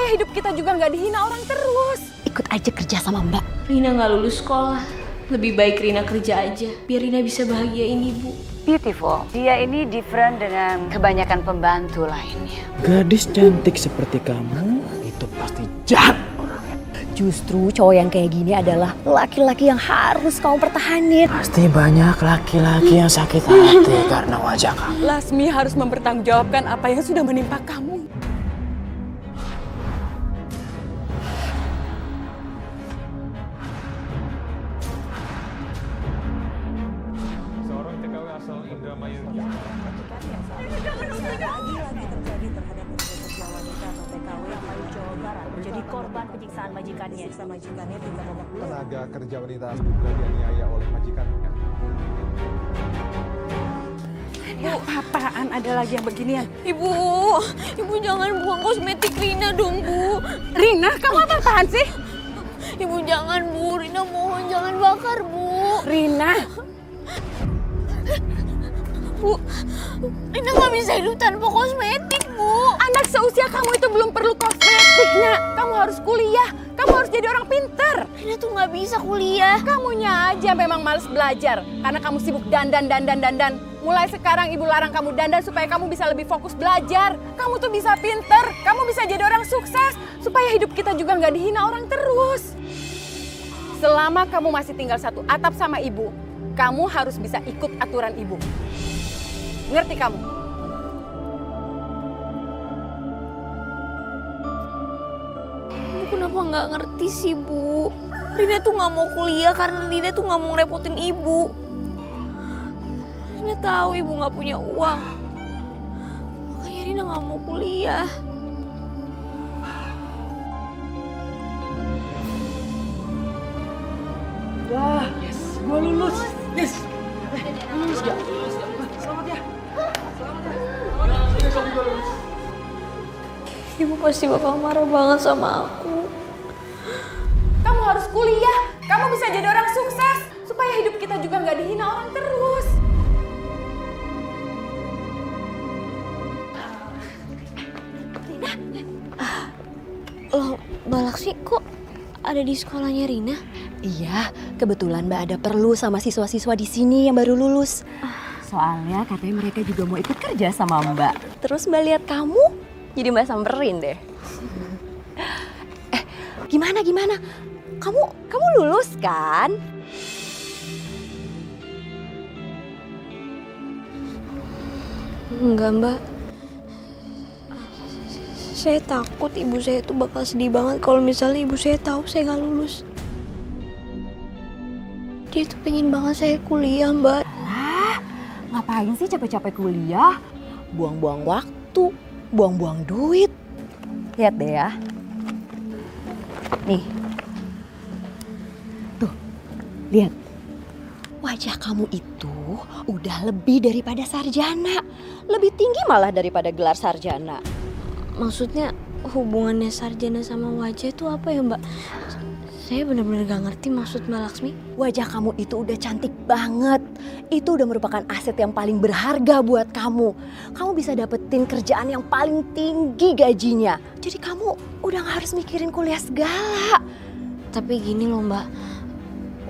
Supaya hidup kita juga nggak dihina orang terus. Ikut aja kerja sama Mbak. Rina nggak lulus sekolah. Lebih baik Rina kerja aja, biar Rina bisa bahagiain ibu. Beautiful. Dia ini different dengan kebanyakan pembantu lainnya. Gadis cantik seperti kamu itu pasti jahat orangnya. Justru cowok yang kayak gini adalah laki-laki yang harus kamu pertahanin. Pasti banyak laki-laki yang sakit hati karena wajah kamu. Lasmi harus mempertanggungjawabkan apa yang sudah menimpa kamu. Seorang TKW asal Indramayu. Jadi korban penyiksaan majikannya. Tenaga kerja wanita diduga dianiaya oleh majikannya. Bu, apaan ada lagi yang beginian? Ibu jangan buang kosmetik Rina dong, Bu. Rina, kamu apaan sih? Ibu jangan, Bu. Rina mohon jangan bakar, Bu. Rina, Bu, Rina nggak bisa hidup tanpa kosmetik, Bu. anak seusia kamu itu belum perlu kosmetik, Nak. Kamu harus kuliah, kamu harus jadi orang pinter. Rina tuh nggak bisa kuliah. Kamunya aja memang males belajar karena kamu sibuk dandan. Mulai sekarang ibu larang kamu dandan supaya kamu bisa lebih fokus belajar. Kamu tuh bisa pinter, kamu bisa jadi orang sukses supaya hidup kita juga nggak dihina orang terus. Selama kamu masih tinggal satu atap sama ibu, kamu harus bisa ikut aturan ibu. Ngerti kamu? Ibu kenapa nggak ngerti sih, Bu? Rina tuh nggak mau kuliah karena Rina tuh nggak mau ngerepotin ibu. Rina tahu ibu nggak punya uang. Makanya Rina nggak mau kuliah. Gua lulus. Yes. Lulus gak? Selamat ya. Ibu pasti bakal marah banget sama aku. Kamu harus kuliah, kamu bisa jadi orang sukses supaya hidup kita juga nggak dihina orang terus. Loh, Mbak Laksmi kok ada di sekolahnya Rina? Iya, kebetulan Mbak ada perlu sama siswa-siswa di sini yang baru lulus. Soalnya katanya mereka juga mau ikut kerja sama Mbak. Terus Mbak lihat kamu, jadi Mbak samperin deh. Gimana? Kamu lulus kan? Enggak, Mbak. Saya takut ibu saya tuh bakal sedih banget kalau misalnya ibu saya tahu saya nggak lulus. Dia tuh pengen banget saya kuliah, Mbak. Lah, ngapain sih capek-capek kuliah? Buang-buang waktu, buang-buang duit. Lihat deh ya. Nih. Tuh, lihat. Wajah kamu itu udah lebih daripada sarjana. Lebih tinggi malah daripada gelar sarjana. Maksudnya hubungannya sarjana sama wajah itu apa ya, Mbak? Saya benar-benar gak ngerti maksud Mbak Laksmi. Wajah kamu itu udah cantik banget. Itu udah merupakan aset yang paling berharga buat kamu. Kamu bisa dapetin kerjaan yang paling tinggi gajinya. Jadi kamu udah gak harus mikirin kuliah segala. Tapi gini loh, Mbak.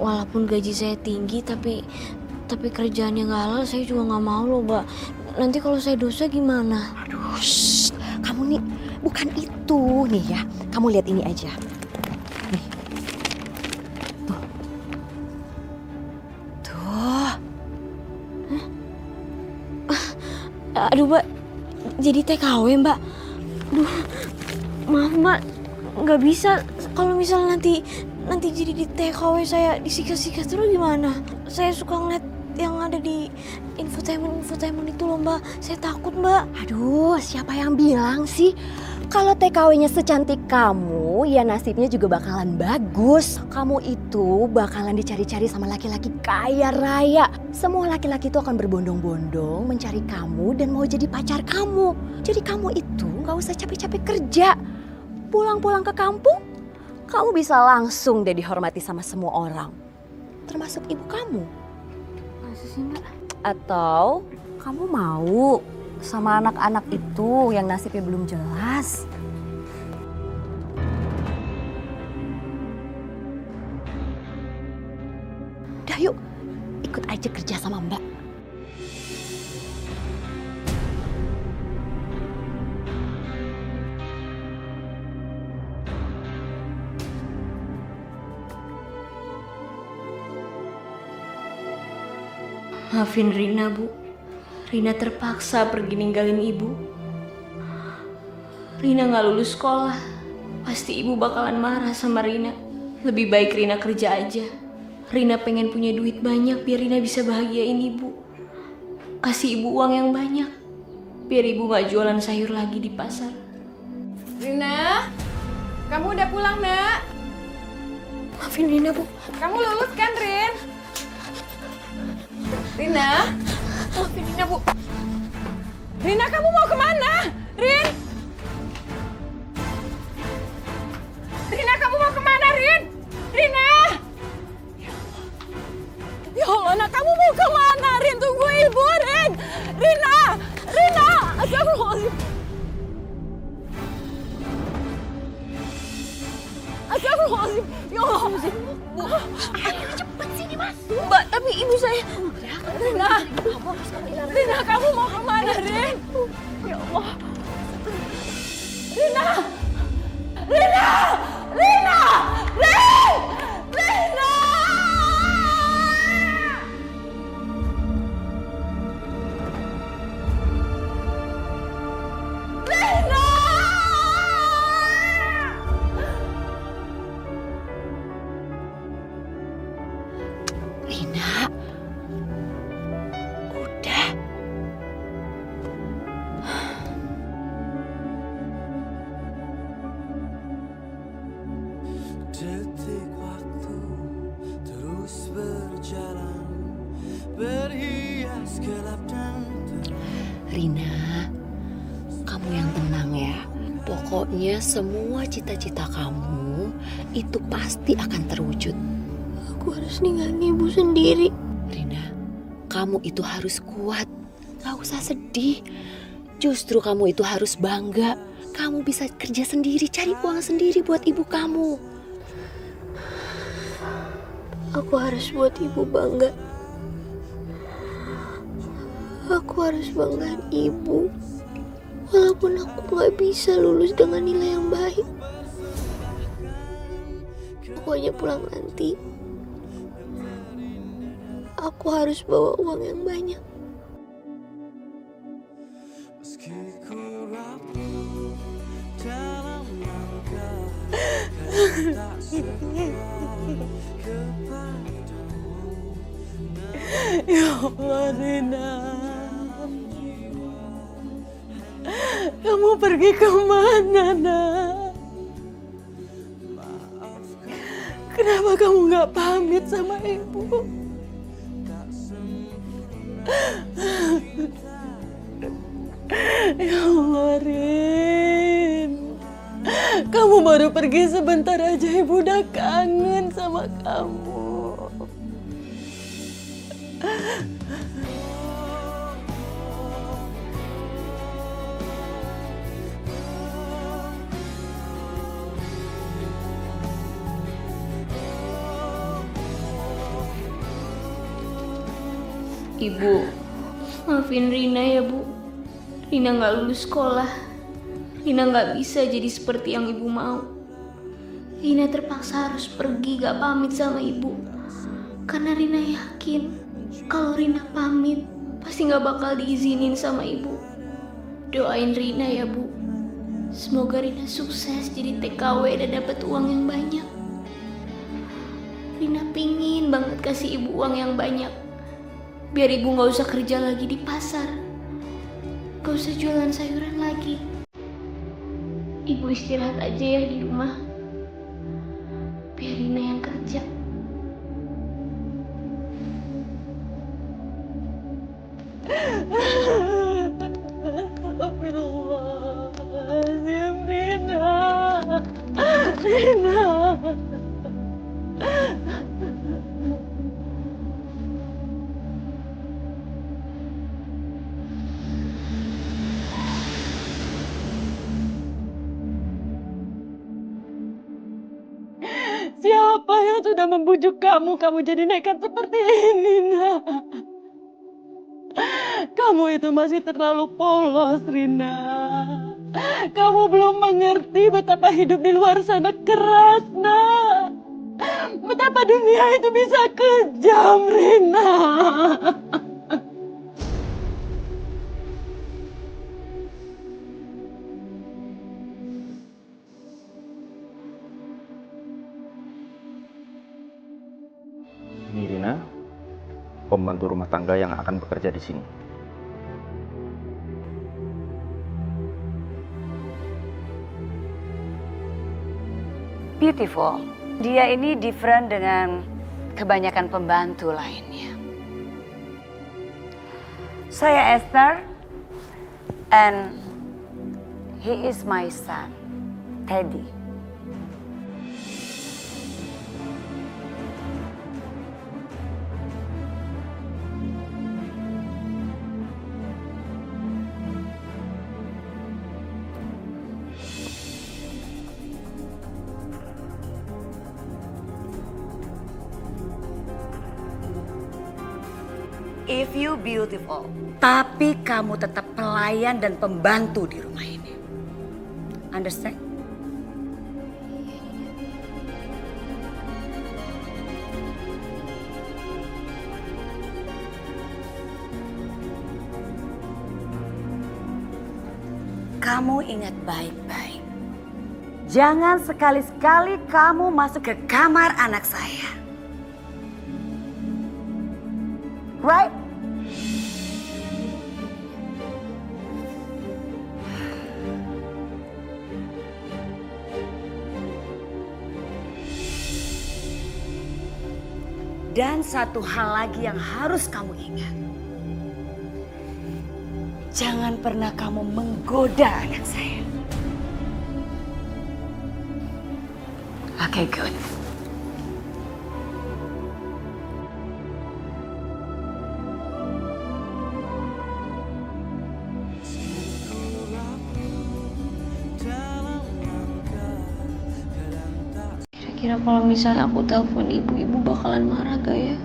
Walaupun gaji saya tinggi tapi kerjaannya gak halal, saya juga gak mau loh, Mbak. Nanti kalau saya dosa gimana? Aduh, shh. Kamu nih bukan itu nih ya. Kamu lihat ini aja. Nih. Tuh. Tuh. Aduh, Mbak. Jadi TKW, Mbak. Aduh. Maaf, Mbak. Nggak bisa. Kalau misalnya nanti jadi di TKW saya disikat-sikat terus gimana? Saya suka ngeliat yang ada di infotainment itu loh, Mbak. Saya takut, Mbak. Aduh, siapa yang bilang sih? Kalau TKW-nya secantik kamu, ya nasibnya juga bakalan bagus. Kamu itu bakalan dicari-cari sama laki-laki kaya raya. Semua laki-laki itu akan berbondong-bondong mencari kamu dan mau jadi pacar kamu. Jadi kamu itu gak usah capek-capek kerja. Pulang-pulang ke kampung, kamu bisa langsung deh dihormati sama semua orang. Termasuk ibu kamu. Masa sih, Mbak? Atau kamu mau sama anak-anak itu yang nasibnya belum jelas? Udah yuk, ikut aja kerja sama Mbak. Maafin Rina, Bu. Rina terpaksa pergi ninggalin ibu. Rina gak lulus sekolah. Pasti ibu bakalan marah sama Rina. Lebih baik Rina kerja aja. Rina pengen punya duit banyak biar Rina bisa bahagiain ibu. Kasih ibu uang yang banyak biar ibu gak jualan sayur lagi di pasar. Rina, kamu udah pulang, Nak? Maafin Rina, Bu. Kamu lulus kan, Rin? Rina? Maafin Rina, Bu. Rina, kamu mau kemana? Rin? Rina, kamu mau kemana, Rin? Rina! Ya Allah, Nak, kamu mau kemana, Rin? Tunggu ibu, Rin! Rina! Rina! Astagfirullahaladzim. Astagfirullahaladzim. Ya Allah. Bu, ayo cepet sini, Mas. Mbak, tapi ibu saya... Rina! Rina, kamu mau kemana, Rin? Ya Allah. Rina! Rina! Rina! Rin! Rina! Rina! Rina, udah. Detik waktu terus berjalan, berhias gelap dan terang. Rina, kamu yang tenang ya. Pokoknya semua cita-cita kamu itu pasti akan terwujud. Aku harus ninggalin ibu sendiri. Rina, kamu itu harus kuat. Gak usah sedih. Justru kamu itu harus bangga. Kamu bisa kerja sendiri, cari uang sendiri buat ibu kamu. Aku harus buat ibu bangga. Aku harus banggain ibu. Walaupun aku gak bisa lulus dengan nilai yang baik. Pokoknya pulang nanti, aku harus bawa uang yang banyak. Meski ku rapuh dalam langkah, tak sempat kepadamu. Ya Allah, Rina. Kamu pergi kemana, Nak? Kenapa kamu nggak pamit sama ibu? Ya Allah, Rin. Kamu baru pergi sebentar aja, ibu udah kangen sama kamu. Ibu, maafin Rina ya, Bu. Rina gak lulus sekolah. Rina gak bisa jadi seperti yang ibu mau. Rina terpaksa harus pergi gak pamit sama ibu. Karena Rina yakin kalau Rina pamit pasti gak bakal diizinin sama ibu. Doain Rina ya, Bu. Semoga Rina sukses jadi TKW dan dapat uang yang banyak. Rina pingin banget kasih ibu uang yang banyak. Biar ibu gak usah kerja lagi di pasar. Gak usah jualan sayuran lagi. Ibu istirahat aja ya di rumah. Biar Rina yang kerja. Astagfirullahaladzim, Rina. Rina. Siapa yang sudah membujuk kamu? Kamu jadi nekat seperti ini, nak. Kamu itu masih terlalu polos, Rina. Kamu belum mengerti betapa hidup di luar sana keras, nak. Betapa dunia itu bisa kejam, Rina. Ini Rina, pembantu rumah tangga yang akan bekerja di sini. Beautiful. Dia ini different dengan kebanyakan pembantu lainnya. Saya Esther, and he is my son, Teddy. If you beautiful, tapi kamu tetap pelayan dan pembantu di rumah ini. Understand? Kamu ingat baik-baik. Jangan sekali-sekali kamu masuk ke kamar anak saya. Right? Dan satu hal lagi yang harus kamu ingat. Jangan pernah kamu menggoda anak saya. Okay, good. Kira-kira kalau misalnya aku telepon ibu bakalan marah gak ya?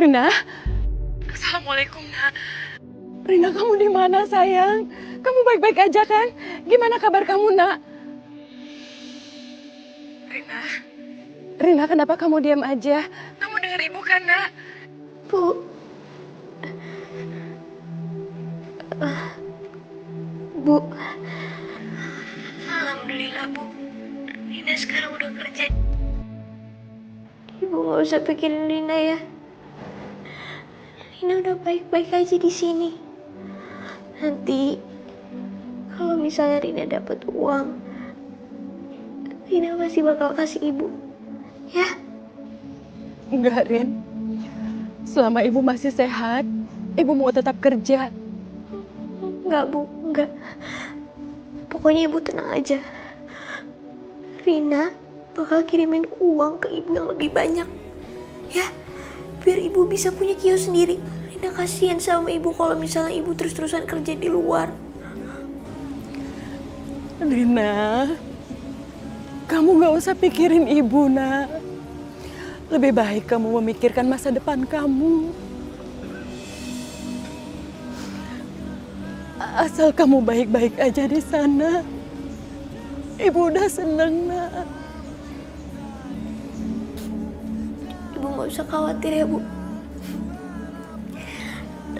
Rina. Assalamualaikum, nak. Rina, kamu di mana, sayang? Kamu baik-baik aja kan? Gimana kabar kamu, nak? Rina, kenapa kamu diam aja? Kamu dengar ibu kan, nak? Bu, alhamdulillah Bu, Rina sekarang udah kerja. Ibu nggak usah pikirin Rina ya. Rina udah baik-baik aja di sini. Nanti kalau misalnya Rina dapat uang, Rina pasti bakal kasih ibu, ya? Enggak, Rin. Selama ibu masih sehat, ibu mau tetap kerja. Enggak, Bu, enggak. Pokoknya ibu tenang aja. Rina bakal kirimin uang ke ibu yang lebih banyak, ya? Biar ibu bisa punya kios sendiri. Rina kasihan sama ibu kalau misalnya ibu terus-terusan kerja di luar. Rina, kamu gak usah pikirin ibu, nak. Lebih baik kamu memikirkan masa depan kamu. Asal kamu baik-baik aja di sana. Ibu udah seneng, nak. Ibu gak usah khawatir ya, Bu.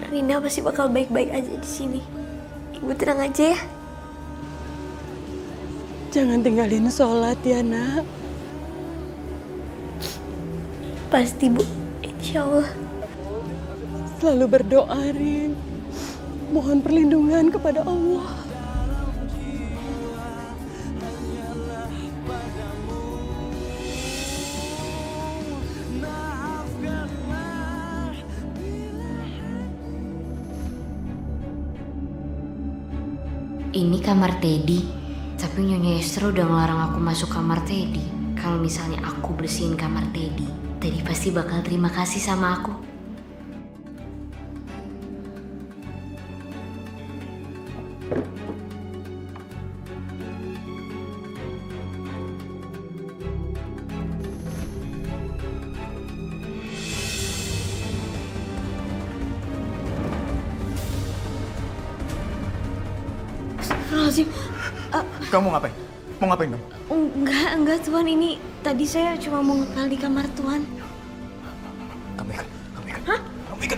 Rina pasti bakal baik-baik aja di sini. Ibu tenang aja ya. Jangan tinggalin sholat ya, nak. Pasti, Bu. Insya Allah. Selalu berdoa, Rin. Mohon perlindungan kepada Allah. Ini kamar Teddy, tapi Nyonya Esther udah ngelarang aku masuk kamar Teddy. Kalau misalnya aku bersihin kamar Teddy, Teddy pasti bakal terima kasih sama aku. Astagfirullahaladzim. Kamu ngapain? Mau ngapain kamu? Enggak Tuan, ini tadi saya cuma mau ngepel di kamar Tuan. Kamu ikut. Hah? Kamu ikut.